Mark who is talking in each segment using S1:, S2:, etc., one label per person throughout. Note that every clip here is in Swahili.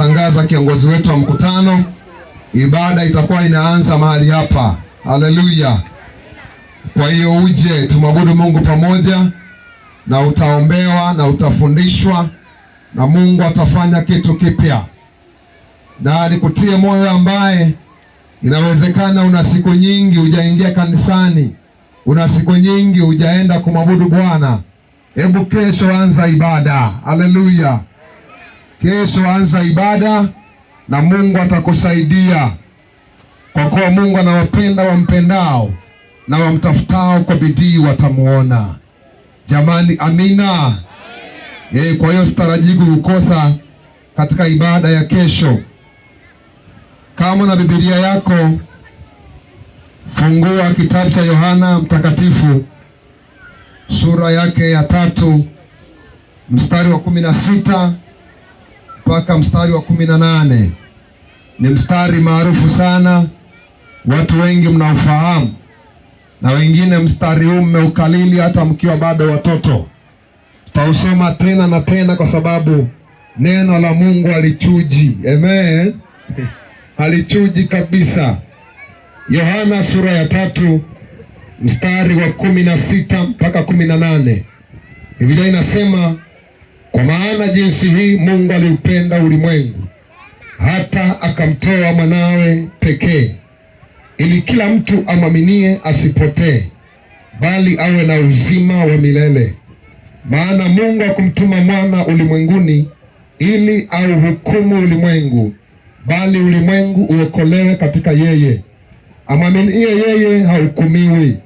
S1: kumtangaza kiongozi wetu wa mkutano. Ibada itakuwa inaanza mahali hapa. Haleluya! Kwa hiyo uje tumwabudu Mungu pamoja, na utaombewa na utafundishwa na Mungu atafanya kitu kipya. Na nikutie moyo ambaye inawezekana una siku nyingi hujaingia kanisani, una siku nyingi hujaenda kumwabudu Bwana. Hebu kesho anza ibada. Haleluya! Kesho anza ibada na Mungu atakusaidia, kwa kuwa Mungu anawapenda wampendao na wamtafutao kwa bidii watamuona. Jamani, amina. Kwa hiyo sitarajii kukosa katika ibada ya kesho. Kama na Biblia yako, fungua kitabu cha Yohana Mtakatifu sura yake ya 3 mstari wa 16 mpaka mstari wa 18. Ni mstari maarufu sana, watu wengi mnaofahamu, na wengine mstari huu mmeukalili hata mkiwa bado watoto. Tutausoma tena na tena kwa sababu neno la Mungu halichuji. Amen. Halichuji kabisa. Yohana sura ya 3 mstari wa 16 mpaka 18. Biblia inasema, kwa maana jinsi hii Mungu aliupenda ulimwengu hata akamtoa mwanawe pekee, ili kila mtu amwaminie asipotee, bali awe na uzima wa milele. Maana Mungu hakumtuma mwana ulimwenguni ili auhukumu ulimwengu, bali ulimwengu uokolewe katika yeye. Amwaminie yeye hahukumiwi,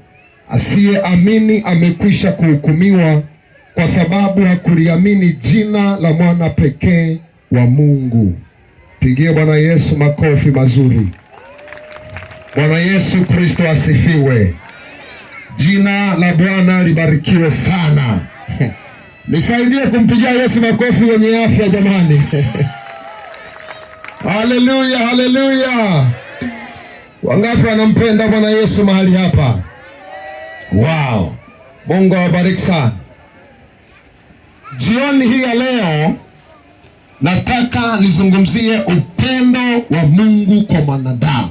S1: asiyeamini amekwisha kuhukumiwa, kwa sababu hakuliamini jina la mwana pekee wa Mungu. Pigie Bwana Yesu makofi mazuri. Bwana Yesu Kristo asifiwe. Jina la Bwana libarikiwe sana. Nisaidie kumpigia Yesu makofi yenye afya jamani. Haleluya, haleluya. Wangapi wanampenda Bwana Yesu mahali hapa? Wow. Mungu awabariki sana. Jioni hii ya leo nataka nizungumzie upendo wa Mungu kwa mwanadamu.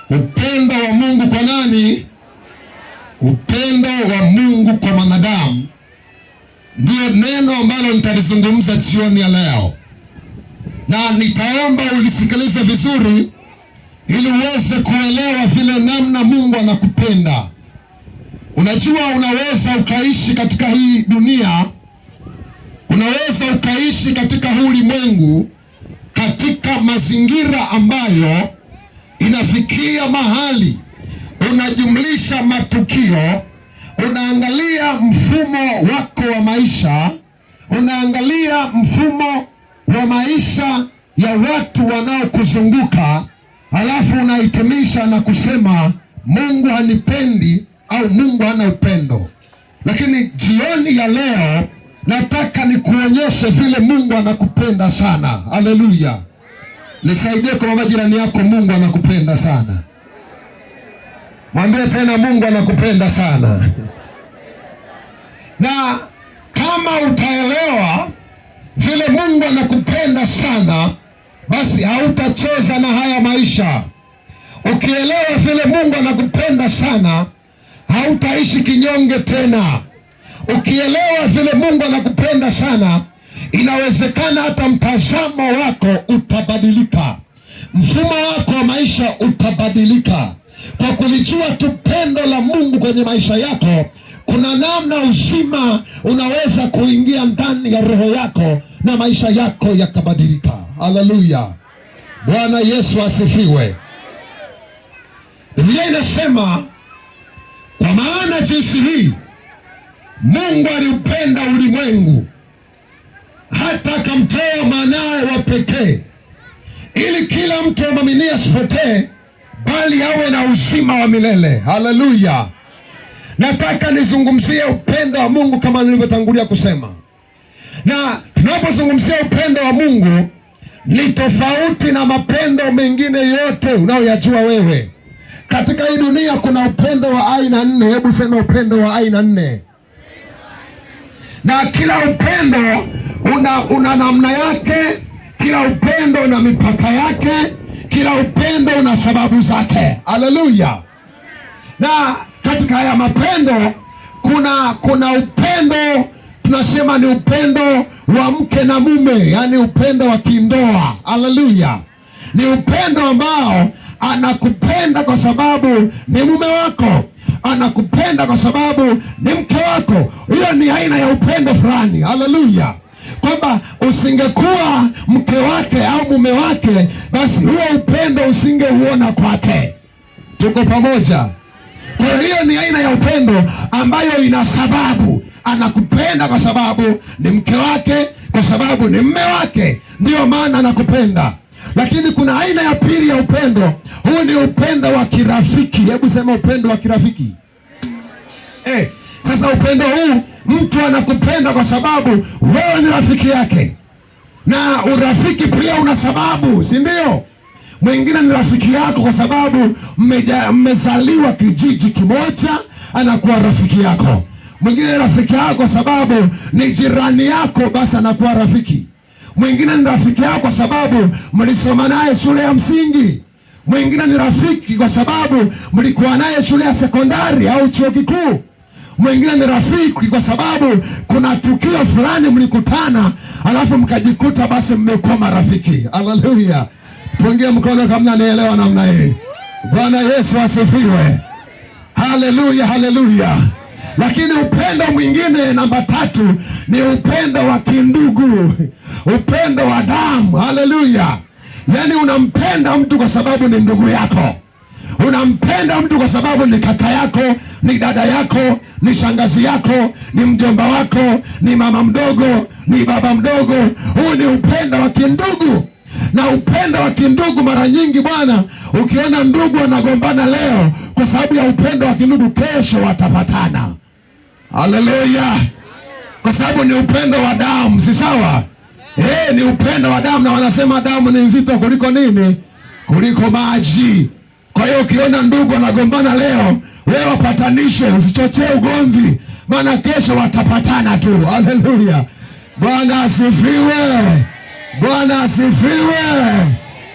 S1: Upendo wa Mungu kwa nani? Upendo wa Mungu kwa mwanadamu ndio neno ambalo nitalizungumza jioni ya leo, na nitaomba ulisikilize vizuri ili uweze kuelewa vile namna Mungu anakupenda. Unajua, unaweza ukaishi katika hii dunia, unaweza ukaishi katika huu ulimwengu, katika mazingira ambayo inafikia mahali unajumlisha matukio, unaangalia mfumo wako wa maisha, unaangalia mfumo wa maisha ya watu wanaokuzunguka, alafu unahitimisha na kusema Mungu hanipendi au Mungu hana upendo. Lakini jioni ya leo nataka nikuonyeshe vile Mungu anakupenda sana. Haleluya. Nisaidie kwa majirani yako, Mungu anakupenda sana. Mwambie tena, Mungu anakupenda sana. Na kama utaelewa vile Mungu anakupenda sana, basi hautacheza na haya maisha. Ukielewa vile Mungu anakupenda sana, hautaishi kinyonge tena. Ukielewa vile Mungu anakupenda sana, inawezekana hata mtazamo wako utabadilika, mfumo wako wa maisha utabadilika. Kwa kulijua tu pendo la Mungu kwenye maisha yako, kuna namna uzima unaweza kuingia ndani ya roho yako na maisha yako yakabadilika. Haleluya. Bwana Yesu asifiwe. Biblia inasema, kwa maana jinsi hii Mungu aliupenda ulimwengu hata akamtoa mwanawe wa pekee, ili kila mtu amwaminie asipotee, bali awe na uzima wa milele. Haleluya. Nataka nizungumzie upendo wa Mungu kama nilivyotangulia kusema. Na tunapozungumzia upendo wa Mungu, ni tofauti na mapendo mengine yote unayoyajua wewe. Katika hii dunia kuna upendo wa aina 4. Hebu sema upendo wa aina 4. Na kila upendo una namna yake, Kila upendo una mipaka yake, kila upendo una sababu zake. Haleluya! Na katika haya mapendo kuna upendo tunasema ni upendo wa mke na mume, yani upendo wa kindoa. Haleluya! Ni upendo ambao anakupenda kwa sababu ni mume wako, anakupenda kwa sababu ni mke wako. Hiyo ni aina ya upendo fulani. Haleluya! Kwamba usingekuwa mke wake au mume wake, basi huo upendo usingeuona kwake. Tuko pamoja? Kwa hiyo ni aina ya upendo ambayo ina sababu. Anakupenda kwa sababu ni mke wake, kwa sababu ni mume wake, ndiyo maana anakupenda. Lakini kuna aina ya pili ya upendo. Huu ni upendo wa kirafiki. Hebu sema upendo wa kirafiki. Sasa upendo huu, mtu anakupenda kwa sababu wewe ni rafiki yake, na urafiki pia una sababu, si ndio? Mwingine ni rafiki yako kwa sababu mmezaliwa kijiji kimoja, anakuwa rafiki yako. Mwingine ni rafiki yako kwa sababu ni jirani yako, basi anakuwa rafiki. Mwingine ni rafiki yako kwa sababu mlisoma naye shule ya msingi. Mwingine ni rafiki kwa sababu mlikuwa naye shule ya sekondari au chuo kikuu. Mwingine ni rafiki kwa sababu kuna tukio fulani mlikutana, alafu mkajikuta basi mmekuwa marafiki. Haleluya! Tuongee mkono kama mnaelewa namna hii. Bwana Yesu asifiwe. Haleluya, haleluya. Lakini upendo mwingine namba tatu ni upendo wa kindugu, upendo wa damu. Haleluya! Yaani unampenda mtu kwa sababu ni ndugu yako, unampenda mtu kwa sababu ni kaka yako, ni dada yako, ni shangazi yako, ni mjomba wako, ni mama mdogo, ni baba mdogo. Huu ni upendo wa kindugu. Na upendo wa kindugu, mara nyingi bwana, ukiona ndugu wanagombana leo kwa sababu ya upendo wa kindugu, kesho watapatana. Haleluya! Kwa sababu ni upendo wa damu, si sawa? Ni upendo wa damu, na wanasema damu ni nzito kuliko nini? Kuliko maji. Kwa hiyo ukiona ndugu wanagombana leo, wewe wapatanishe, usichochee ugomvi, maana kesho watapatana tu. Haleluya! Bwana asifiwe. Bwana asifiwe.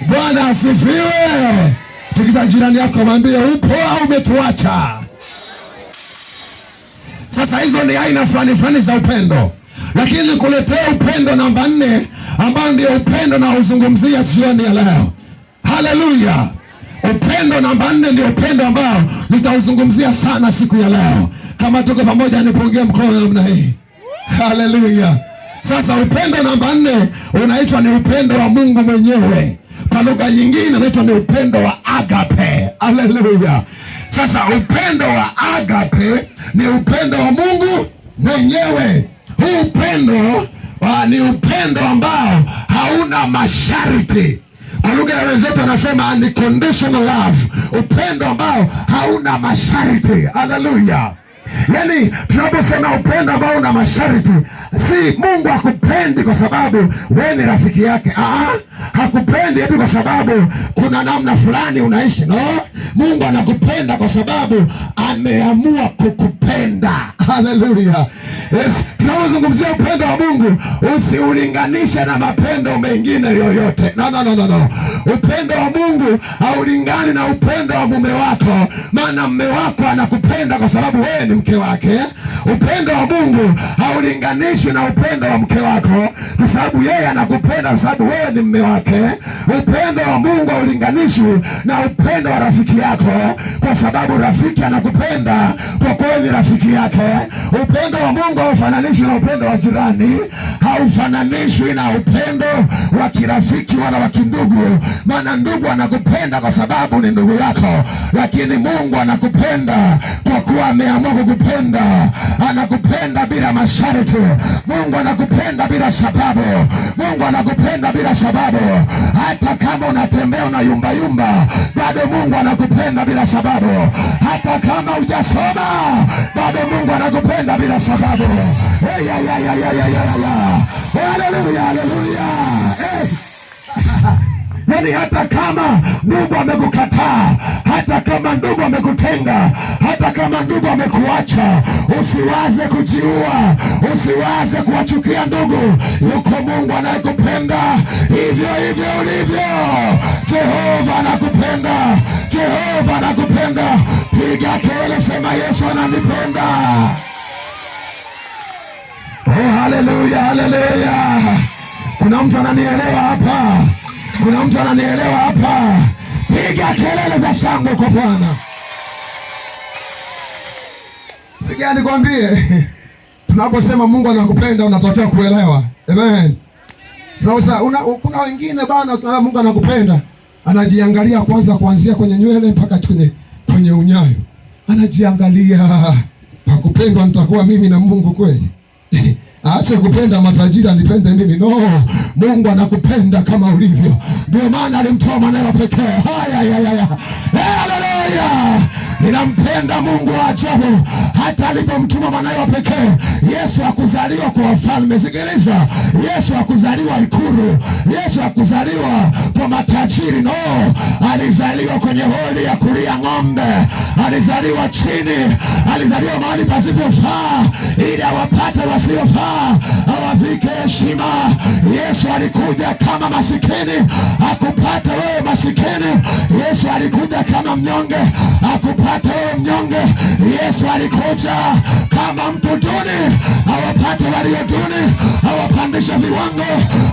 S1: Bwana asifiwe. Tukiza jirani yako, mwambie upo au umetuacha. Sasa hizo ni aina fulani za upendo, lakini kuletea upendo namba 4 ambao ndio upendo na uzungumzia jioni ya leo. Haleluya! Upendo namba 4 ndio upendo ambao nitauzungumzia sana siku ya leo. Kama tuko pamoja, nipungie mkono namna hii. Haleluya! Sasa upendo namba 4 unaitwa ni upendo wa Mungu mwenyewe. Kwa lugha nyingine unaitwa ni upendo wa agape. Haleluya! Sasa upendo wa agape ni upendo wa Mungu mwenyewe. Huu upendo ni upendo ambao hauna masharti. Kwa lugha ya wenzetu anasema unconditional love, upendo ambao hauna masharti. Haleluya! Yaani tunaposema upendo ambao una masharti, si Mungu hakupendi kwa sababu wewe ni rafiki yake. Hakupendi eti kwa sababu kuna namna fulani unaishi. No, Mungu anakupenda kwa sababu ameamua kukupenda. Haleluya! Yes, tunapozungumzia upendo wa Mungu, usiulinganishe na mapendo mengine yoyote. No. Upendo wa Mungu haulingani na upendo wa mume wako, maana mume wako anakupenda kwa sababu wewe ni mke wake. Upendo wa Mungu haulinganishwi na upendo wa mke wako kwa sababu yeye anakupenda kwa sababu wewe ni mume wake. Upendo wa Mungu haulinganishwi na upendo wa rafiki yako kwa sababu rafiki anakupenda kwa kuwa ni rafiki yake. Upendo wa Mungu haufananishwi na upendo wa jirani, haufananishwi na upendo wa kirafiki wala wa kindugu, maana ndugu anakupenda kwa sababu ni ndugu yako, lakini Mungu anakupenda kwa kuwa ameamua kukupenda. Anakupenda bila masharti. Mungu anakupenda bila sababu. Mungu anakupenda bila sababu. Hata kama unatembea una yumba yumba, bado Mungu anakupenda bila sababu. Hata kama hujasoma, bado Mungu anakupenda bila sababu. Haleluya, haleluya.
S2: Yaani hata kama ndugu amekukataa, hata kama ndugu amekutenga, hata kama ndugu amekuacha, usiwaze kujiua, usiwaze kuwachukia ndugu. Yuko Mungu anayekupenda hivyo hivyo ulivyo. Jehova anakupenda, Jehova anakupenda. Piga kelele, sema Yesu ananipenda. Oh, haleluya, haleluya. Kuna mtu ananielewa hapa? Kuna mtu ananielewa hapa? Piga kelele za shangwe kwa Bwana. Sikia nikwambie, tunaposema Mungu anakupenda unatakiwa kuelewa. Amen. Kuna wengine bana, Mungu anakupenda, anajiangalia kwanza, kuanzia kwenye nywele mpaka kwenye unyayo. Anajiangalia, pakupendwa nitakuwa mimi na Mungu kweli? Aache kupenda matajiri anipende mimi. No, Mungu anakupenda kama ulivyo. Ndio maana alimtoa mwanawe pekee. Haleluya. Ninampenda Mungu wa ajabu, hata alipomtuma mwanawe pekee. Yesu hakuzaliwa kwa wafalme. Sikiliza, Yesu hakuzaliwa ikulu. Yesu hakuzaliwa kwa matajiri. No, alizaliwa kwenye holi ya kulia ng'ombe. Alizaliwa chini, alizaliwa mahali pasipofaa ili awapate wasiofaa, awavike heshima. Yesu alikuja kama masikini, akupata wewe masikini. Yesu alikuja kama mnyonge, akupata wewe mnyonge. Yesu alikuja kama mtu duni, awapate walio duni, awapandisha viwango,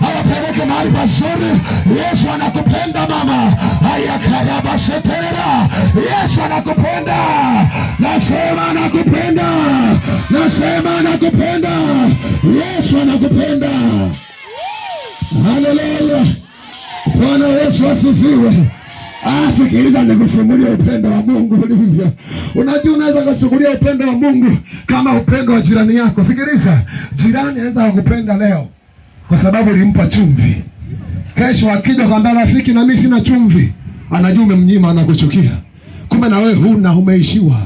S2: awapeleke mahali pazuri. Yesu anakupenda mama. Ayakarabasetera. Yesu anakupenda. Nasema anakupenda. Nasema anakupenda. Yesu anakupenda. Haleluya. Bwana Yesu asifiwe. Sikiliza nikusimulia upendo wa Mungu ulivyo. Unajua unaweza kuchukulia upendo wa Mungu kama upendo wa jirani yako. Sikiliza, jirani anaweza kukupenda leo kwa sababu ulimpa chumvi. Kesho akija kwamba rafiki na mimi sina chumvi, anajua umemnyima, anakuchukia. Kumbe na wewe huna, umeishiwa.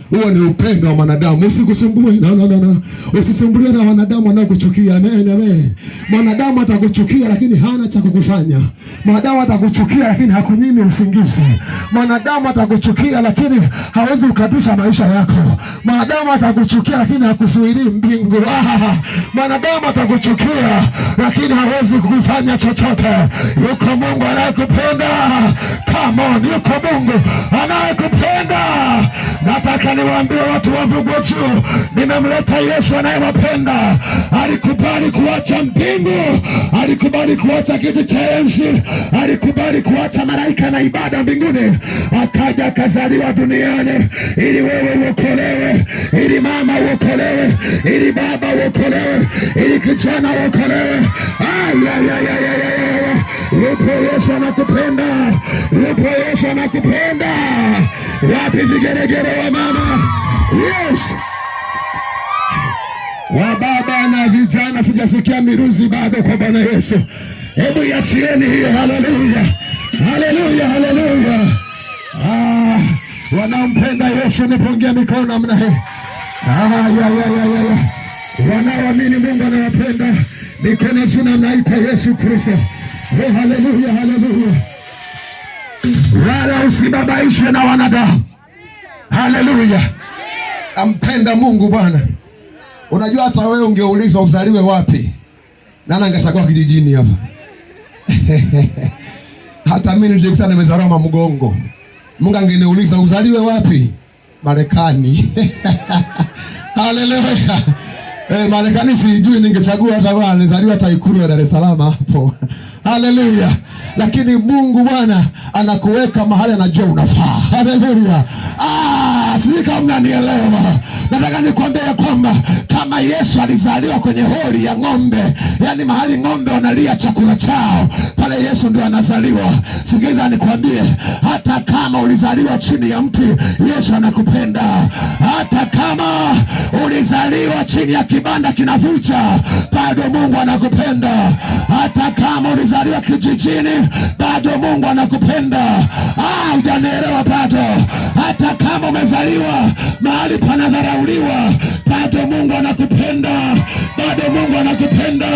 S2: Huo ni upendo wa wanadamu. Usikusumbue. No. Usisumbulie na wanadamu wanaokuchukia. Amen, amen. Mwanadamu atakuchukia lakini hana cha kukufanya. Mwanadamu atakuchukia lakini hakunyimi usingizi. Mwanadamu atakuchukia lakini hawezi kukatisha maisha yako. Mwanadamu atakuchukia lakini hakusuhili mbingu. Mwanadamu atakuchukia lakini hawezi kukufanya chochote. Yuko Mungu anayekupenda. Come on, yuko Mungu anayekupenda. Nataka niwaambie watu wa Vuguvugu, nimemleta Yesu anayewapenda. Alikubali kuacha mbingu, alikubali kuacha kiti cha enzi, alikubali kuacha malaika na ibada mbinguni, akaja akazaliwa duniani ili wewe uokolewe, ili mama uokolewe, ili baba uokolewe, ili kijana uokolewe. Yupo Yesu anakupenda. Yupo Yesu anakupenda. Wapi vigeregere wa mama? Yes. Wa baba na vijana, sijasikia miruzi bado kwa Bwana Yesu. Hebu iachieni hiyo. Haleluya. Haleluya, haleluya. Wanaompenda Yesu nipungie mikono namna hii. Wanaoamini Mungu anawapenda mikono juu namna hii kwa Yesu Kristo. Haleluya, haleluya. Wala usibabaishwe na wanadamu. Haleluya. Ampenda Mungu Bwana. Unajua hata wewe ungeulizwa uzaliwe wapi, nani angeshakwa kijijini hapa? Hata mimi nilijikuta nimezaliwa Mgongo. Mungu angeniuliza uzaliwe wapi? Marekani. Haleluya. Marekani sijui, ningechagua hata bwana nizaliwa hata Ikulu ya Dar es Salaam hapo. Haleluya. Lakini Mungu Bwana anakuweka mahali anajua unafaa. Haleluya. Sisi kama mnanielewa. Nataka nikwambie kwamba kama Yesu alizaliwa kwenye holi ya ng'ombe, yani mahali ng'ombe wanalia chakula chao, pale Yesu ndio anazaliwa. Sikiliza nikwambie, hata kama ulizaliwa chini ya mti, Yesu anakupenda. Hata kama ulizaliwa chini ya kibanda kinavuja, bado Mungu anakupenda. Hata kama ulizaliwa kijijini, bado Mungu anakupenda. Hujanielewa bado. Hata kama umezaliwa mahali panadharauliwa, bado Mungu anakupenda, bado Mungu anakupenda.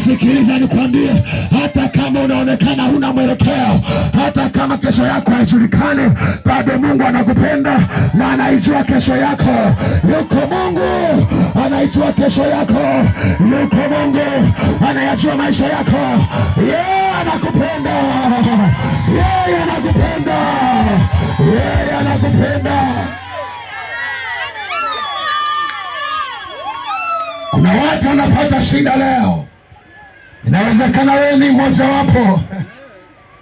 S2: Sikiliza nikwambie, hata kama unaonekana huna mwelekeo, hata kama kesho yako haijulikani, bado Mungu anakupenda na anaijua kesho yako. Yuko Mungu anaijua kesho yako, yuko Mungu anayajua maisha yako. Yeye anakupenda, yeye anakupenda, yeye anakupenda. Kuna watu wanapata shida leo. Inawezekana wewe ni mmoja wapo.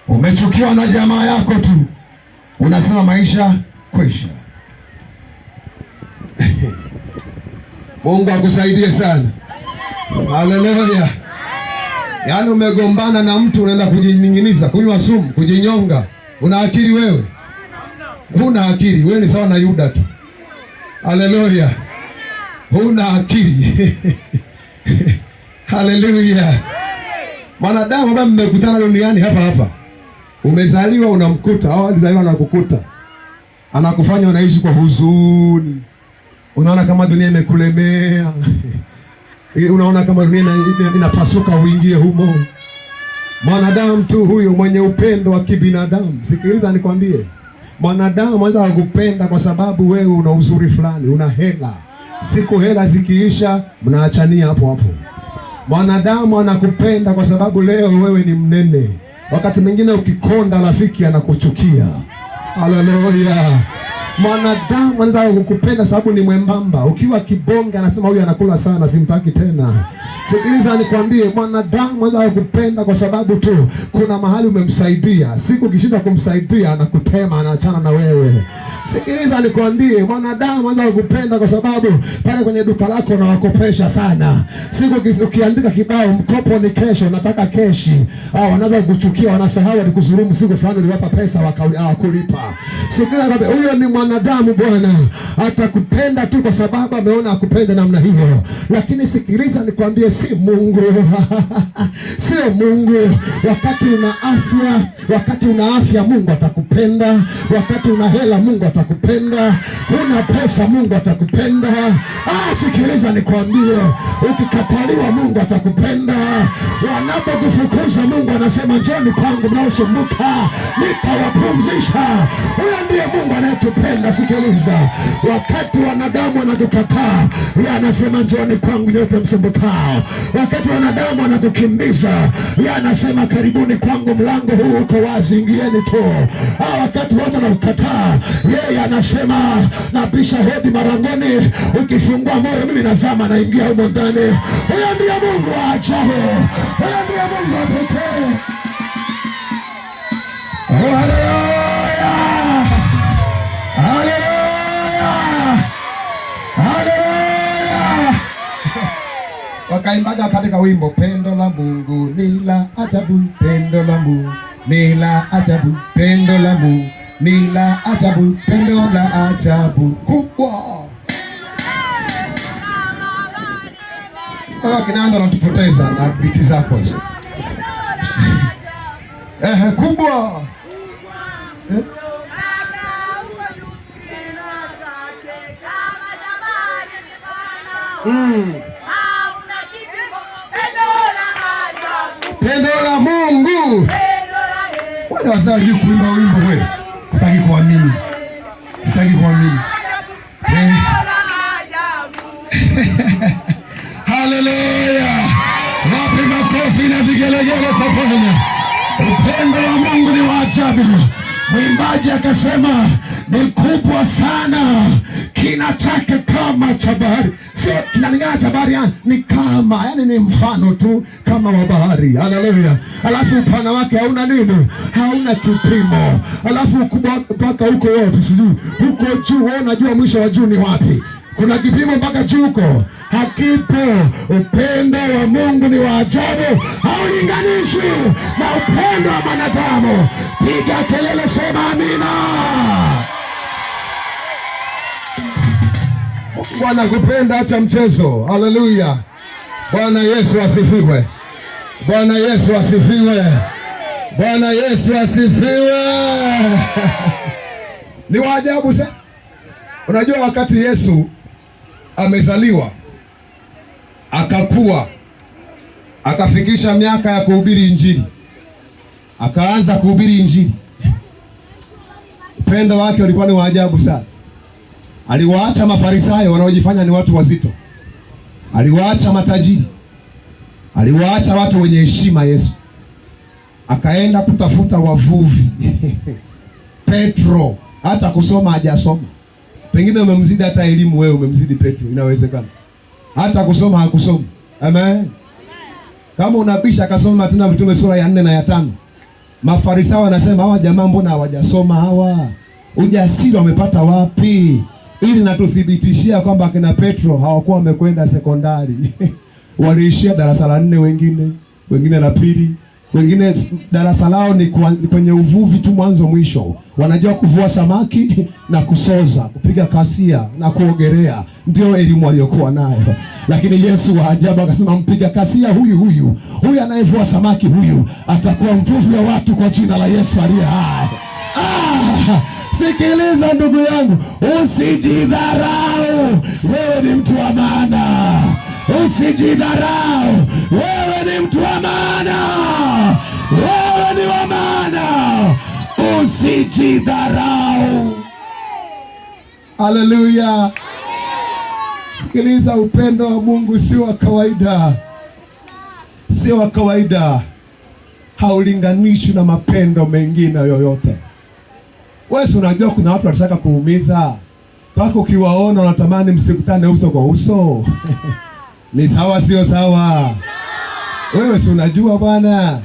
S2: Umechukiwa na jamaa yako tu, unasema maisha kwisha. Mungu akusaidie sana. Haleluya. Yaani umegombana na mtu, unaenda kujining'iniza, kunywa sumu, kujinyonga. Una akili wewe? Huna akili. Wewe ni sawa na Yuda tu. Haleluya. Huna akili. Haleluya. Mwanadamu ambaye mmekutana duniani hapa, umezaliwa unamkuta, au alizaliwa na kukuta, anakufanya unaishi kwa huzuni. Unaona kama dunia imekulemea. Unaona kama dunia inapasuka uingie humo. Mwanadamu tu huyo mwenye upendo wa kibinadamu. Sikiliza nikwambie, mwanadamu anaweza kukupenda kwa sababu wewe una uzuri fulani, una hela. Siku hela zikiisha, mnaachania hapo hapo. Mwanadamu anakupenda kwa sababu leo wewe ni mnene. Wakati mwingine ukikonda, rafiki anakuchukia. Haleluya. Mwanadamu anaweza kukupenda sababu ni mwembamba. Ukiwa kibonge anasema huyu anakula sana, simtaki tena. Sikiliza nikwambie, mwanadamu anaweza kukupenda kwa sababu tu kuna mahali umemsaidia. Siku ukishinda kumsaidia anakutema, anaachana na wewe. Sikiliza nikwambie, mwanadamu anaweza kukupenda kwa sababu pale kwenye duka lako unawakopesha sana. Siku ukiandika kibao mkopo ni kesho, nataka keshi, wanaanza kukuchukia, wanasahau alikudhulumu siku fulani uliwapa pesa hawakulipa. Sikiliza nikwambie, huyo ni mwanadamu bwana. Atakupenda tu kwa sababu ameona akupende namna hiyo. Lakini sikiliza nikwambie, si Mungu. Sio Mungu. Wakati una afya Mungu atakupenda. Wakati una hela Mungu atakupenda. Huna pesa Mungu atakupenda. Sikiliza nikwambie, ukikataliwa Mungu atakupenda. Wanapokufukuza Mungu anasema njoni kwangu mnaosumbuka, nitawapumzisha. Huyo ndiye Mungu anayetupenda. Sikiliza, wakati wanadamu wanakukataa, yeye anasema njoni kwangu nyote msumbukao. Wakati wanadamu wanakukimbiza, yeye anasema karibuni kwangu, mlango huu uko wazi, ingieni tu. Wakati wote wanakukataa, yeye anasema nabisha hodi marangoni, ukifungua moyo mimi nazama naingia humo ndani. Huyo ndiye Mungu wa ajabu. Huyo ndiye Mungu wa pekee. Haleluya. Haleluya. Haleluya. Wakaimbaga katika wimbo, pendo la Mungu ni la ajabu, pendo la Mungu ni la ajabu, pendo la Mungu ni la ajabu, pendo la ajabu kubwa. Kinanda natupoteza na biti zako hizo. Kubwa. Pendo la Mungu. Wale wasije kuimba wimbo wewe. Sitaki kuamini. Sitaki kuamini. Haleluya. Wapi makofi na vigelegele kwa Bwana. Upendo wa Mungu ni wa ajabu. Mwimbaji akasema ni kubwa sana, kina chake kama cha bahari. Sio kinalingana cha bahari, ni kama, yani ni mfano tu kama wa bahari. Haleluya. Alafu upana wake hauna nini? Hauna kipimo. Alafu ukubwa mpaka huko yote sijui. Huko juu wewe unajua mwisho wa juu ni wapi? Kuna kipimo mpaka juu huko? Hakipo. Upendo wa Mungu ni wa ajabu, haulinganishwi na upendo wa wanadamu. Piga kelele, sema amina. Bwana kupenda acha mchezo. Haleluya. Bwana Yesu asifiwe. Bwana Yesu asifiwe.
S1: Bwana Yesu asifiwe. Ni waajabu sana. Unajua wakati Yesu amezaliwa, akakua, akafikisha miaka ya kuhubiri Injili, akaanza kuhubiri Injili, upendo wake ulikuwa ni waajabu sana. Aliwaacha Mafarisayo wanaojifanya ni watu wazito, aliwaacha matajiri, aliwaacha watu wenye heshima. Yesu akaenda kutafuta wavuvi. Petro hata kusoma hajasoma. Pengine umemzidi hata elimu wewe, umemzidi Petro, inawezekana. Hata kusoma hakusoma. Amen. Kama unabisha akasoma Matendo ya Mitume sura ya 4 na ya 5. Mafarisayo wanasema hawa jamaa mbona hawajasoma hawa? Ujasiri wamepata wapi? Ili natuthibitishia kwamba akina Petro hawakuwa wamekwenda sekondari. Waliishia darasa la 4, wengine la pili, wengine darasa lao ni kwenye uvuvi tu mwanzo mwisho. Wanajua kuvua samaki na kusoza, kupiga kasia na kuogelea, ndio elimu aliyokuwa nayo. Lakini Yesu wa ajabu akasema mpiga kasia huyu anayevua samaki huyu atakuwa mvuvi wa watu kwa jina la Yesu aliye hai. Sikiliza ndugu yangu, usijidharau. Wewe ni mtu wa maana. Usijidharau. Wewe ni mtu wa maana. Wewe ni wa maana. Usijidharau. Haleluya. Sikiliza, upendo wa Mungu si wa kawaida. Si wa kawaida. Haulinganishwi na mapendo mengine yoyote. Wewe unajua kuna watu wanataka kuumiza. Pako ukiwaona unatamani msikutane uso kwa uso. Ni sawa sio sawa? Wewe si unajua bwana.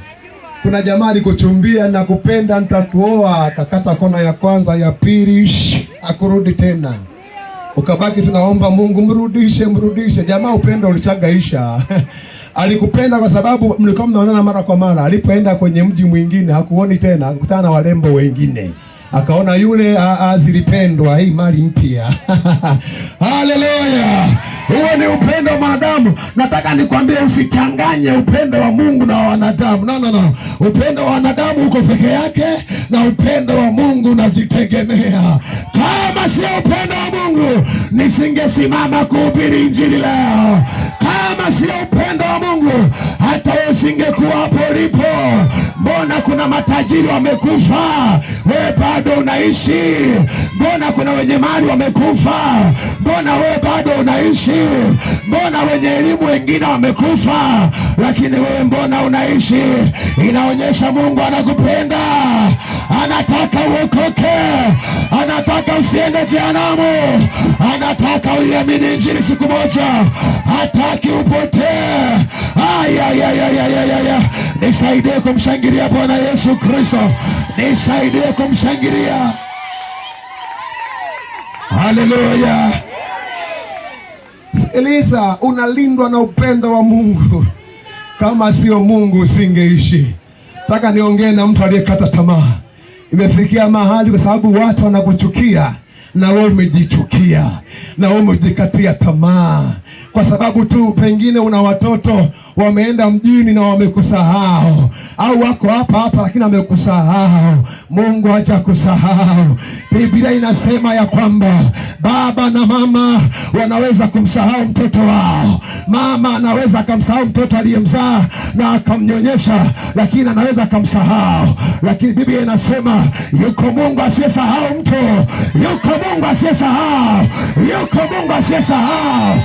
S1: Kuna jamaa alikuchumbia na kupenda nitakuoa, akakata kona ya kwanza, ya pili akurudi tena. Ukabaki tunaomba Mungu mrudishe. Jamaa upendo ulichagaisha. Alikupenda kwa sababu mlikuwa mnaonana mara kwa mara. Alipoenda kwenye mji mwingine hakuoni tena, akakutana na warembo wengine. Akaona yule zilipendwa, hii mali mpya. Haleluya. Huo ni upendo wa wanadamu. Nataka nikwambie usichanganye upendo wa Mungu na wanadamu. No. Upendo wa wanadamu uko peke yake na upendo wa Mungu unajitegemea. Kama sio upendo wa Mungu, nisingesimama kuhubiri Injili leo. Kama sio upendo wa Mungu, hata wewe usingekuwa hapo ulipo. Mbona kuna matajiri wamekufa, wewe bado unaishi? Mbona kuna wenye mali wamekufa, mbona wewe bado unaishi? Mbona wenye elimu wengine wamekufa, lakini wewe mbona unaishi? Inaonyesha Mungu anakupenda, anataka uokoke, anataka usiende jehanamu, anataka uiamini Injili siku moja, hataki upotee. Nisaidie kumshangilia Bwana Yesu Kristo. Nisaidie kumshangilia. Haleluya. Sikiliza, unalindwa na upendo wa Mungu. Kama sio Mungu usingeishi. Nataka niongee na mtu aliyekata tamaa. Imefikia mahali kwa sababu watu wanakuchukia na wewe umejichukia, na wewe umejikatia tamaa kwa sababu tu pengine una watoto wameenda mjini na wamekusahau, au wako hapa lakini wamekusahau. Mungu hajakusahau. Biblia inasema ya kwamba baba na mama wanaweza kumsahau mtoto wao. Mama anaweza akamsahau mtoto aliyemzaa na akamnyonyesha, lakini anaweza akamsahau. Lakini Biblia inasema yuko Mungu asiyesahau mtu, yuko Mungu asiyesahau, yuko Mungu asiyesahau.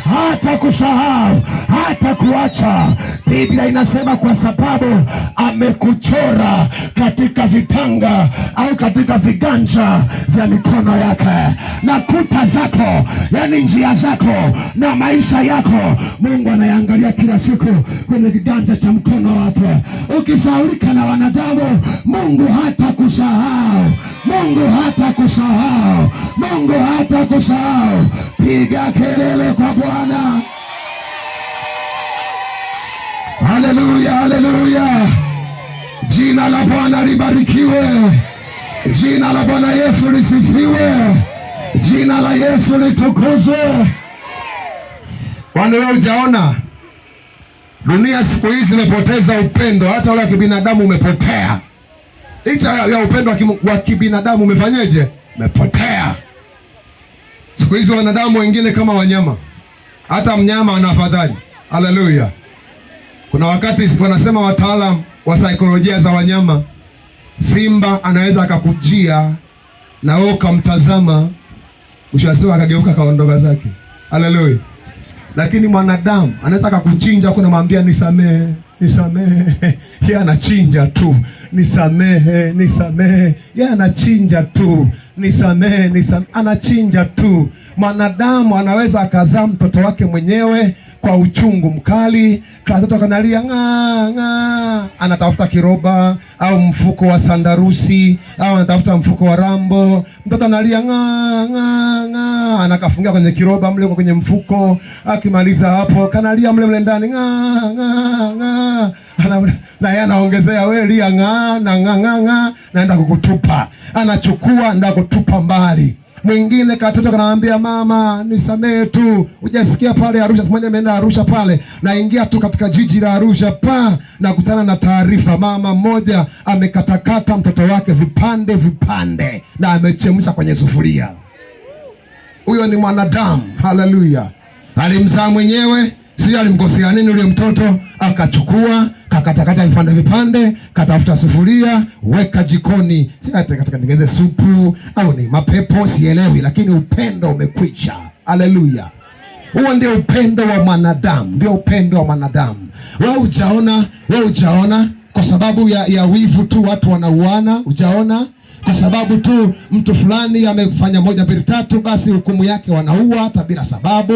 S1: Hata kusahau, hata kuacha. Biblia inasema kwa sababu amekuchora katika vitanga au katika viganja vya mikono yake, na kuta zako, yani njia zako na maisha yako Mungu anayangalia kila siku kwenye kiganja cha mkono wake. Ukisahaulika na wanadamu, Mungu hata kusahau. Mungu hata kusahau. Mungu hata kusahau. Piga kelele kwa Bwana. Haleluya, haleluya. Jina la Bwana libarikiwe. Jina la Bwana Yesu lisifiwe. Jina la Yesu litukuzwe. Kwani wewe hujaona Dunia siku hizi imepoteza upendo, hata ule wa kibinadamu umepotea. Licha ya upendo wa kibinadamu umefanyeje? Umepotea. Siku hizi wanadamu wengine kama wanyama, hata mnyama ana afadhali. Haleluya! Kuna wakati wanasema wataalamu wa saikolojia za wanyama, simba anaweza akakujia na wewe ukamtazama, mwisho akageuka kaondoka zake. Haleluya! Lakini mwanadamu anaweza akakuchinja huko, namwambia nisamehe, nisamehe. Yeye anachinja tu, nisamehe, nisamehe. Yeye anachinja tu, nisamehe, nisamehe. Anachinja tu. Mwanadamu anaweza akazaa mtoto wake mwenyewe kwa uchungu mkali, katoto kanalia ng'aa, anatafuta kiroba au mfuko wa sandarusi au anatafuta mfuko wa rambo. Mtoto analia ng'aa, anakafungia kwenye kiroba mle kwenye mfuko. Akimaliza hapo kanalia mle ndani ng'aa, na yeye anaongezea wewe lia ng'aa na ng'aa, naenda kukutupa. Anachukua ndio kutupa mbali. Mwingine katoto kanamwambia mama nisamehe tu. Hujasikia pale Arusha, mmoja ameenda Arusha pale, naingia tu katika jiji la Arusha na kutana na taarifa, mama mmoja amekatakata mtoto wake vipande vipande na amechemsha kwenye sufuria. Huyo ni mwanadamu. Haleluya! Alimzaa mwenyewe, sio alimkosea nini yule mtoto, akachukua kakatakata vipande vipande, katafuta sufuria, weka jikoni. Si katengeneze supu au ni mapepo, sielewi, lakini upendo umekwisha. Haleluya! Huo ndio upendo wa mwanadamu, ndio upendo wa mwanadamu. Wewe hujaona kwa sababu ya wivu tu watu wanauana, hujaona kwa sababu tu mtu fulani amefanya 1 2 3 basi hukumu yake wanaua hata bila sababu.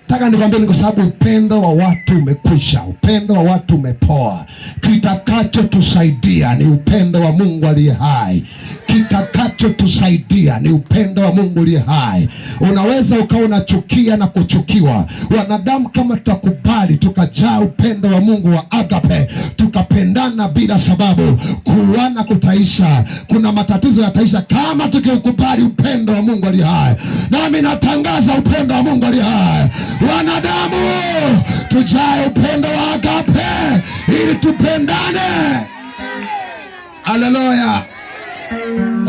S1: Nataka nikwambie ni kwa sababu upendo wa watu umekwisha, upendo wa watu umepoa. Kitakachotusaidia ni upendo wa Mungu aliye hai. Kitakachotusaidia ni upendo wa Mungu aliye hai. Unaweza ukawa unachukia na kuchukiwa. Wanadamu kama tutakubali tukajaa upendo wa Mungu wa agape, tukapendana bila sababu, kuuana kutaisha. Kuna matatizo yataisha kama tukiukubali upendo wa Mungu aliye hai. Nami natangaza upendo wa Mungu aliye hai. Wanadamu tujae upendo wa agape ili tupendane. Haleluya!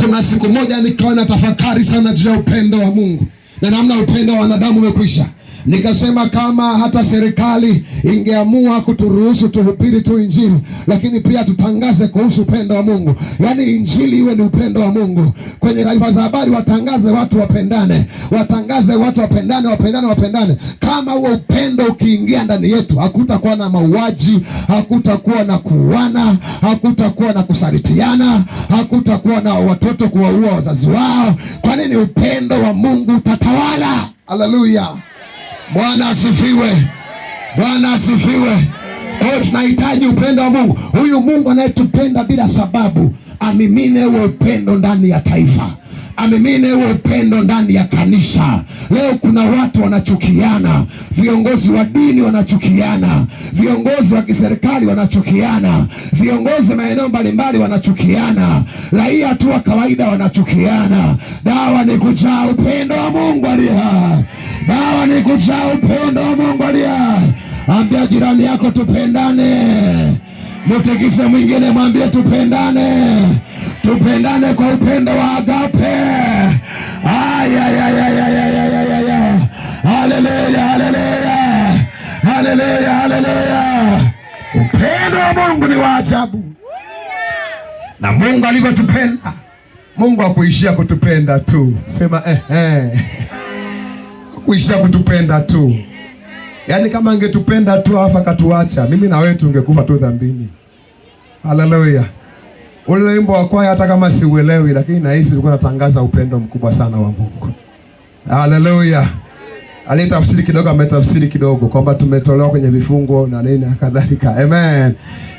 S1: Kuna siku moja nikawa na tafakari sana juu ya upendo wa Mungu na namna upendo wa wanadamu umekwisha. Nikasema kama hata serikali ingeamua kuturuhusu tuhubiri tu Injili, lakini pia tutangaze kuhusu upendo wa Mungu. Yaani Injili iwe ni upendo wa Mungu. Kwenye taarifa za habari watangaze watu wapendane. Watangaze watu wapendane. Kama huo upendo ukiingia ndani yetu, hakutakuwa na mauaji, hakutakuwa na kuuana, hakutakuwa na kusalitiana, hakutakuwa na watoto kuwaua wazazi wao. Kwa nini? Upendo wa Mungu utatawala. Haleluya! Bwana asifiwe. Bwana asifiwe. Kwa hiyo tunahitaji upendo wa Mungu. Huyu Mungu anayetupenda bila sababu, amimine huo upendo ndani ya taifa. Amimine huo upendo ndani ya kanisa. Leo kuna watu wanachukiana, viongozi wa dini wanachukiana, viongozi wa kiserikali wanachukiana, viongozi maeneo mbalimbali wanachukiana, raia tu wa kawaida wanachukiana. Dawa ni kujaa upendo wa Mungu aliye hai. Dawa ni kujaa upendo wa Mungu aliye hai. Ambia jirani yako tupendane. Mutikise mwingine mwambie tupendane. Tupendane kwa upendo wa agape. Haleluya, haleluya. Haleluya, haleluya. Upendo wa Mungu ni wa ajabu. Na Mungu alivyotupenda, Mungu hakuishia kutupenda tu. Sema hakuishia kutupenda tu. Yaani kama angetupenda tu afa katuacha, mimi na wewe tungekufa tu dhambini. Haleluya. Ule wimbo wa kwaya hata kama siuelewi, lakini nahisi tulikuwa tunatangaza upendo mkubwa sana wa Mungu. Haleluya. Aliyetafsiri kidogo ametafsiri kidogo kwamba tumetolewa kwenye vifungo na nini kadhalika. Amen.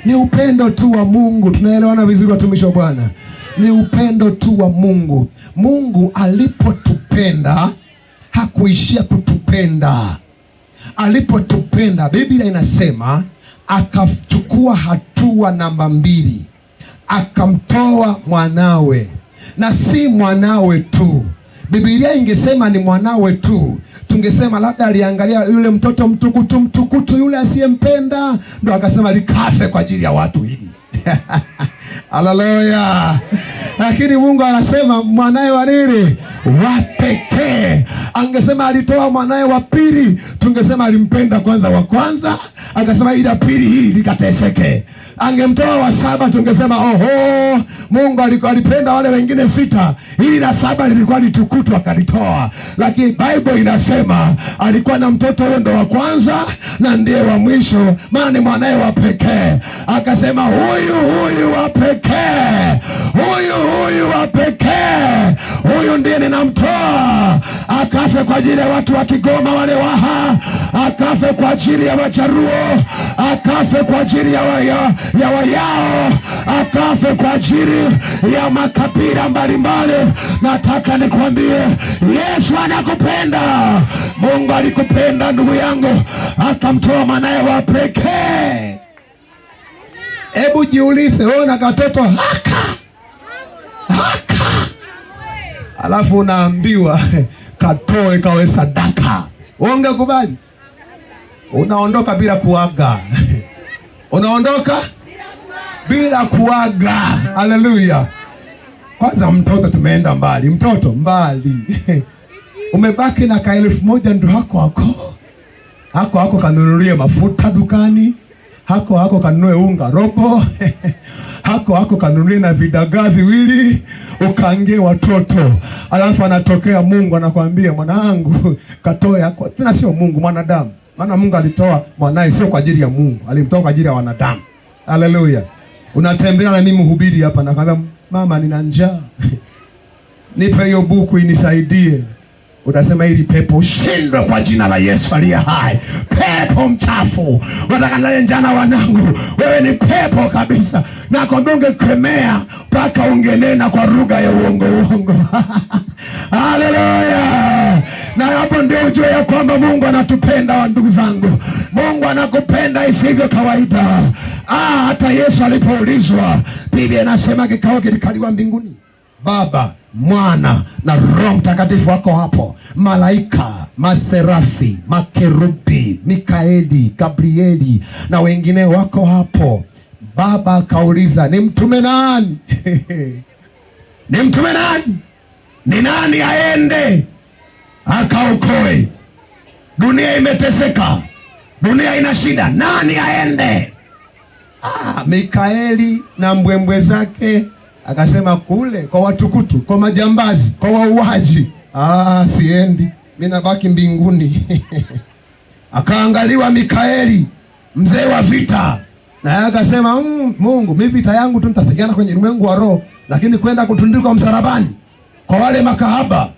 S1: Ni upendo tu wa Mungu. Tunaelewana vizuri watumishi wa Bwana? Ni upendo tu wa Mungu. Mungu alipotupenda hakuishia kutupenda. Alipotupenda, Biblia inasema akachukua hatua namba 2. Akamtoa mwanawe, na si mwanawe tu, Biblia ingesema ni mwanawe tu, tungesema labda aliangalia yule mtoto mtukutu yule asiyempenda, ndo akasema likafe kwa ajili ya watu hili. Haleluya! Lakini Mungu anasema mwanae wa nini? Wa pekee. Angesema alitoa mwanae wa pili, tungesema alimpenda kwanza wa kwanza, akasema ila pili hili likateseke. Angemtoa wa saba, tungesema oho, Mungu alipenda wale wengine 6, hili la 7 lilikuwa litukutu akalitoa. Lakini Bible inasema alikuwa na mtoto huyo ndo wa kwanza na ndiye wa mwisho, maana ni mwanae wa pekee. Akasema huyu wa pekee, huyu wa pekee, huyu ndiye ninamtoa akafe kwa ajili ya watu wa Kigoma, wale Waha, akafe kwa ajili ya Wajaruo, akafe kwa ajili ya Wayao, akafe kwa ajili ya makabila mbalimbali. Nataka nikwambie, Yesu anakupenda. Mungu alikupenda ndugu yangu, akamtoa mwanae wa pekee. Hebu jiulize, wewe na katoto haka, alafu unaambiwa katoe kawe sadaka, ungekubali? Unaondoka bila kuaga. Unaondoka bila kuaga. Haleluya! Kwanza mtoto, tumeenda mbali, mtoto mbali. Umebaki na ka 1000 ndo hako kanunulie mafuta dukani, hako kanunue unga robo, hako kanunulie na vidagaa viwili, ukaangie watoto. Alafu anatokea Mungu anakuambia, mwanangu katoe yako. Tena sio Mungu, mwanadamu. Maana Mungu alitoa mwanae sio kwa ajili ya Mungu, alimtoa kwa ajili ya wanadamu. Haleluya! Unatembea na mimi mhubiri hapa, nakwambia mama, nina njaa. Nipe hiyo buku inisaidie. Utasema hili pepo shindwe kwa jina la Yesu aliye hai. Pepo mchafu, unataka nilale njana wanangu, wewe ni pepo kabisa. Nakwambia ungekemea mpaka ungenena kwa lugha ya uongo. Haleluya! Na hapo ndio ujue ya kwamba Mungu anatupenda wa ndugu zangu. Mungu anakupenda isivyo kawaida. Hata Yesu alipoulizwa, Biblia inasema kikao kilikaliwa mbinguni. Baba, Mwana na Roho Mtakatifu wako hapo. Malaika, maserafi, makerubi, Mikaeli, Gabrieli na wengine wako hapo. Baba akauliza, nimtume nani? Nimtume nani? Ni nani aende akaokoe? Dunia imeteseka, dunia ina shida, nani aende? Mikaeli na mbwembwe zake akasema kule kwa watukutu, kwa majambazi, kwa wauaji. Siendi, mimi nabaki mbinguni. Akaangaliwa Mikaeli, mzee wa vita, na yeye akasema Mungu, mimi vita yangu tu nitapigana kwenye ulimwengu wa roho, lakini kwenda kutundikwa msalabani kwa wale makahaba,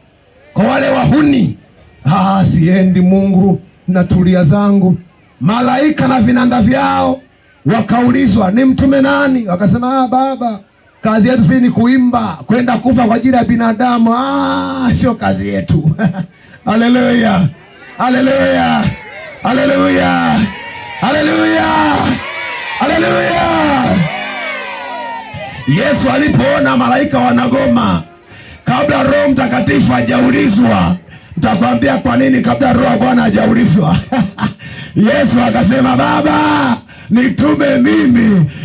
S1: kwa wale wahuni, siendi Mungu, natulia zangu. Malaika na vinanda vyao wakaulizwa, ni mtume nani? Wakasema Baba, kazi yetu si ni kuimba, kwenda kufa kwa ajili ya binadamu. Sio kazi yetu. Haleluya, haleluya, haleluya, haleluya, haleluya. Yesu alipoona malaika wanagoma kabla Roho Mtakatifu hajaulizwa, nitakwambia kwa nini kabla Roho wa Bwana hajaulizwa. Yesu akasema, Baba, nitume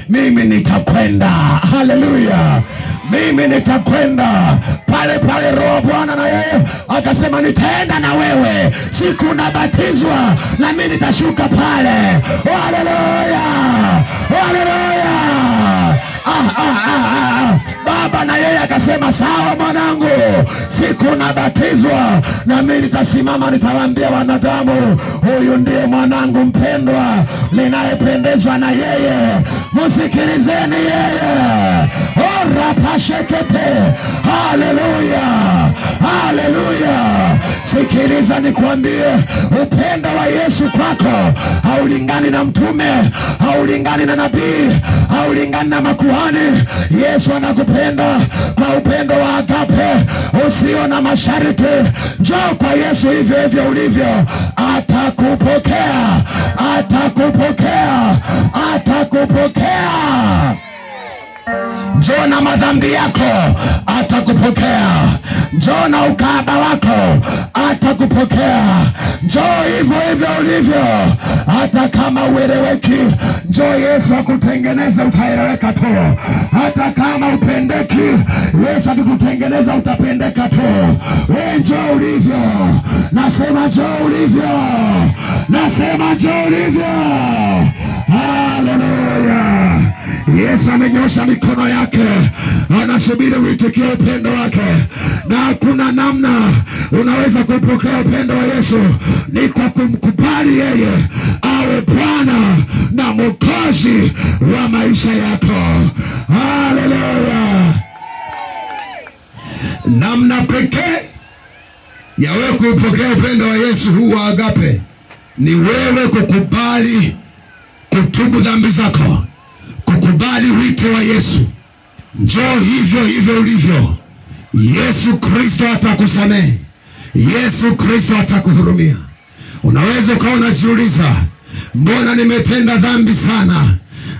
S1: mimi nitakwenda. Haleluya, mimi nitakwenda. Pale Roho Bwana na yeye akasema, nitaenda na wewe, siku unabatizwa na mimi nitashuka pale. Haleluya, haleluya. Baba na yeye akasema, sawa mwanangu, siku unabatizwa na mimi nitasimama, nitawaambia wanadamu, huyu ndiye mwanangu mpendwa ninayependezwa na yeye, msikilizeni yeye. Rapashekete. Haleluya, haleluya. Sikiliza nikwambie, upendo wa Yesu kwako haulingani na mtume, haulingani na nabii, haulingani na makuhani. Yesu anakupenda kwa upendo wa agape usio na masharti. Njoo kwa Yesu hivyo hivyo ulivyo, atakupokea, atakupokea, atakupokea.
S2: Njoo na madhambi yako, atakupokea. Njoo na ukahaba wako, atakupokea. Njoo hivyo hivyo ulivyo, hata kama ueleweki, njoo Yesu akutengeneza, utaeleweka tu. Hata kama upendeki, Yesu akikutengeneza utapendeka tu. Wewe njoo ulivyo, nasema njoo ulivyo, nasema njoo ulivyo. Haleluya! Yesu amenyosha mikono yake, anasubiri uitikie upendo wake, na hakuna namna unaweza kupokea upendo wa Yesu, ni kwa kumkubali yeye awe Bwana na Mwokozi wa maisha yako. Haleluya! Namna pekee ya wewe kupokea upendo wa Yesu huu wa agape ni wewe kukubali kutubu dhambi zako, kukubali wito wa Yesu. Njoo hivyo hivyo ulivyo. Yesu Kristo atakusamehe. Yesu Kristo atakuhurumia. Unaweza ukawa unajiuliza, mbona nimetenda dhambi sana?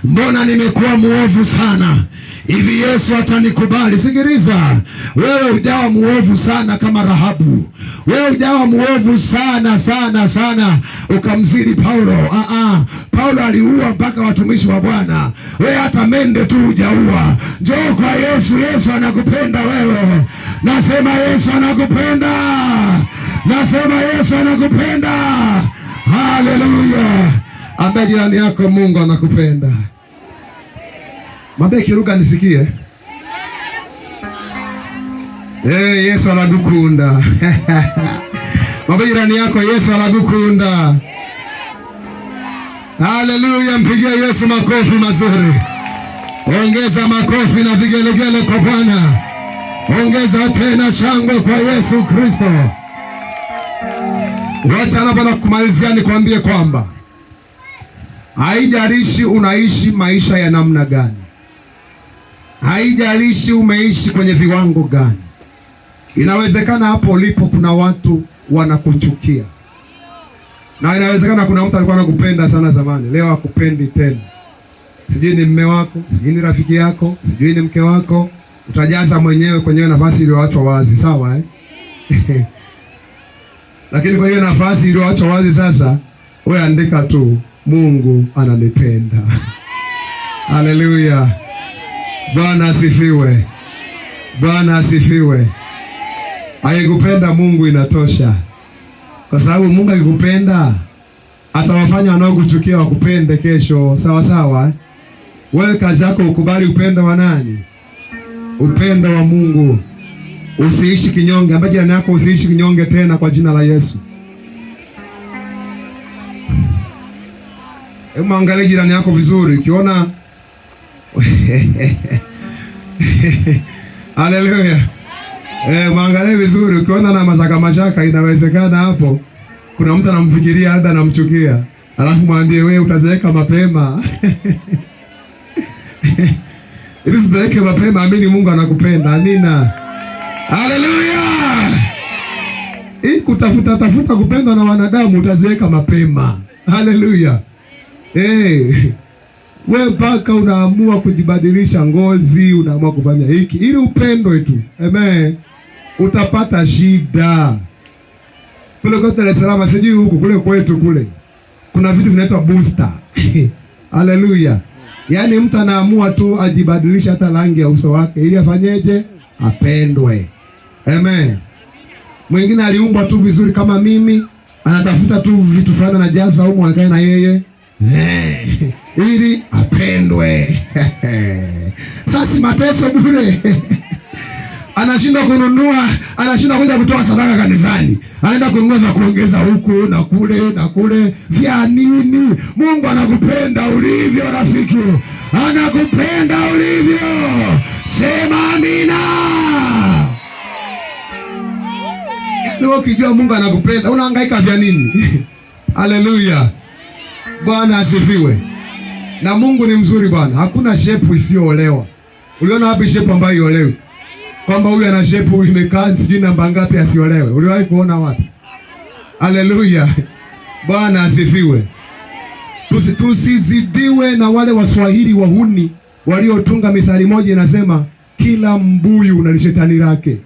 S2: Mbona nimekuwa muovu sana? Hivi Yesu atanikubali? Sikiliza, wewe hujawa muovu sana kama Rahabu. Wewe hujawa muovu sana sana sana ukamzidi Paulo. Paulo aliua mpaka watumishi wa Bwana. Wewe hata mende tu hujaua. Njoo kwa Yesu. Yesu anakupenda wewe. Nasema Yesu anakupenda. Nasema Yesu anakupenda. Haleluya! Ambia jirani yako, Mungu anakupenda. Mwambie kiruka nisikie. Yesu anagukunda. Mwambie jirani yako, Yesu anagukunda. Haleluya! Mpigie Yesu makofi mazuri. Ongeza makofi na vigelegele kwa Bwana. Ongeza tena shangwe kwa Yesu Kristo. Wacha napenda kumalizia nikwambie kwamba haijalishi unaishi maisha ya namna gani, haijalishi umeishi kwenye viwango gani, inawezekana hapo ulipo kuna watu wanakuchukia, na inawezekana kuna mtu alikuwa anakupenda sana zamani, leo hakupendi tena. Sijui ni mume wako, sijui ni rafiki yako, sijui ni mke wako. Utajaza mwenyewe kwenye nafasi iliyoachwa wazi, sawa Lakini kwa hiyo nafasi iliyoachwa wazi sasa, wewe andika tu, Mungu ananipenda. Haleluya! Bwana asifiwe. Bwana asifiwe. Akikupenda Mungu inatosha, kwa sababu Mungu akikupenda atawafanya wanaokuchukia wakupende kesho, sawa sawa. Wewe kazi yako ukubali upendo wa nani? Upendo wa Mungu. Usiishi kinyonge. Ambia jirani yako, usiishi kinyonge tena kwa jina la Yesu. Hebu angalia jirani yako vizuri, ukiona haleluya. Mwangalie vizuri, ukiona na mashaka, inawezekana hapo kuna mtu anamfikiria hata anamchukia. Alafu mwambie, wewe utazeeka mapema. Ili usizeeke mapema, amini Mungu anakupenda. Amina. Haleluya. Kutafuta kupendwa na wanadamu, utazeeka mapema. Haleluya. Wewe mpaka unaamua kujibadilisha ngozi, unaamua kufanya hiki ili upendwe tu. Amen. Utapata shida. Kule kwa Dar es Salaam, sijui huku kule kwetu kule, kuna vitu vinaitwa booster. Haleluya. Yaani mtu anaamua tu ajibadilisha hata rangi ya uso wake ili afanyeje? Apendwe. Amen. Mwingine aliumbwa tu vizuri kama mimi, anatafuta tu vitu fulani na jaza huko akae na yeye ili apendwe. Sasa mateso bure. Anashinda kununua, anashinda kuja kutoa sadaka kanisani, anaenda kununua za kuongeza huku na kule na kule. Vya nini? Mungu anakupenda ulivyo rafiki, anakupenda ulivyo. Sema amina. Ndio ukijua Mungu anakupenda, unahangaika vya nini? Haleluya. Bwana asifiwe. Na Mungu ni mzuri bwana. Hakuna shepu isiyoolewa. Uliona wapi shepu ambayo iolewi? Kwamba huyu ana shepu imekaa sijui namba ngapi asiolewe. Uliwahi kuona wapi? Haleluya. Bwana asifiwe. Tusizidiwe na wale Waswahili wahuni waliotunga mithali moja inasema kila mbuyu una shetani lake.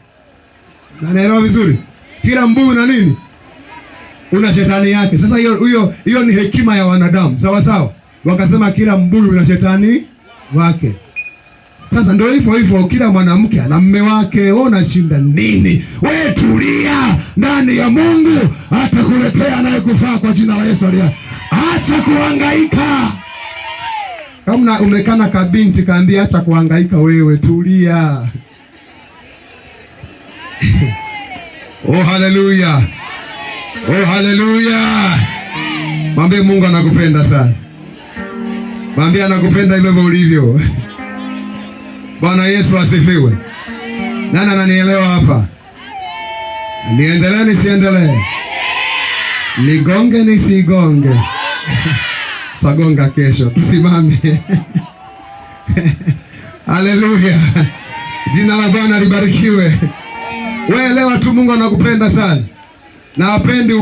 S2: Naelewa vizuri? Kila mbuyu na nini? Una shetani yake. Sasa hiyo ni hekima ya wanadamu. Sawa sawa? Wakasema kila mbuyu una shetani wake. Sasa ndio hivyo kila mwanamke ana mume wake. Wewe unashinda nini? Wewe tulia ndani ya Mungu, atakuletea anayekufaa kwa jina la Yesu aliye. Acha kuhangaika. Kama umekana kabinti kaambia acha kuhangaika, wewe tulia. Oh haleluya. Oh haleluya. Mwambie Mungu anakupenda sana. Mwambie anakupenda hivyo ulivyo. Bwana Yesu asifiwe. Nani ananielewa hapa? Niendelee nisiendelee? Nigonge nisigonge? Tagonga kesho. Tusimame. Haleluya. Jina la Bwana libarikiwe. Wewe elewa tu Mungu anakupenda sana. Na hapendi